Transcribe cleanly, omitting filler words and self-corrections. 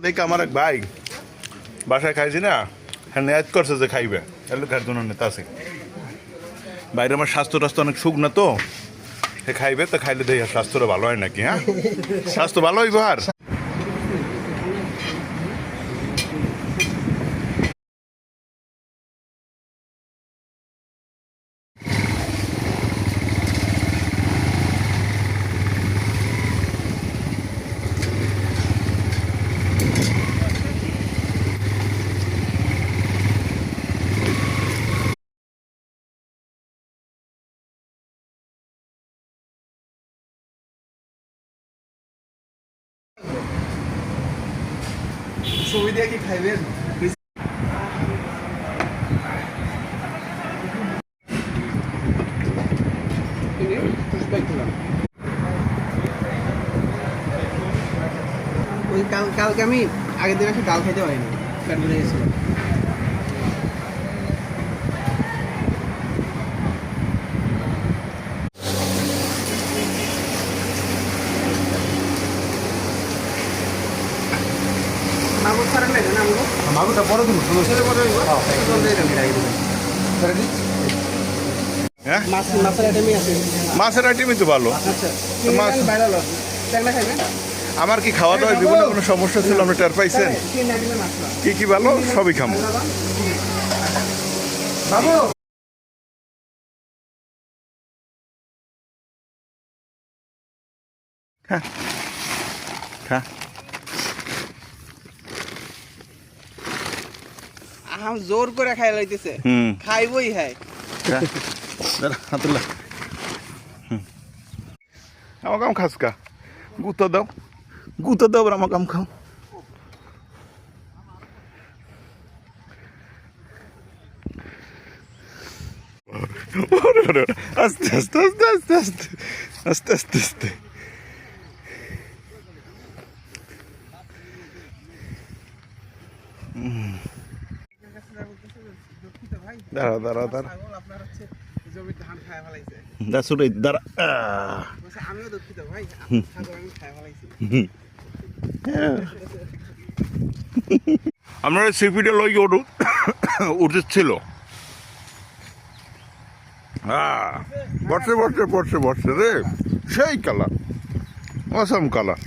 দেখ আমার এক ভাই বাসায় খাইছি না, হ্যাঁ নেয়াজ করছে যে খাইবে, এলো খার জন্য নেতা আছে। বাইরে আমার স্বাস্থ্য টাস্থ্য অনেক সুখ না তো, সে খাইবে তো, খাইলে দেখি স্বাস্থ্যটা ভালো হয় নাকি। হ্যাঁ, স্বাস্থ্য ভালো হইব। আর ছবি দিয়ে কি খাইবেন? ওই কালকে আমি আগের দিন এসে ডাল খাইতে পারিনি, পেট ভরে গেছিল। মাগুর ছাড়েন না কেন? মাগুরটা বড় দিন হ্যাঁ, মাছের আইটেমই আছে। মাছের আইটেমই তো ভালো। আচ্ছা, মাছ বাইরে হলো ট্যাংরা খাইবেন? আমার কি খাওয়া দাওয়ায় বিভিন্ন কোনো সমস্যা ছিল, আপনি টের পাইছেন? কি কি ভালো সবই খাবো। বাবু হ্যাঁ হ্যাঁ, আম জোর করে খাই লাইতেছে। খাইবই হ্যাঁ। আমার কাম খাস কা, গুঁতো দাও, গুঁতো দাও, আমার কাম খাও। আস্তে আস্তে আস্তে আস্তে আস্তে আস্তে আস্তে আস্তে। দাঁড়া দাঁড়া দাঁড়া, আপনার হচ্ছে জমির ধান খায় ফেলাইছে। দাঁড়া। আমিও দুঃখিত ভাই, আমি খায় ফেলাইছি। আমরা সিপিটা লই উঠেছিল। বর্ষে বর্ষে বর্ষে বর্ষে রে, সেই কালার, অসম কালার।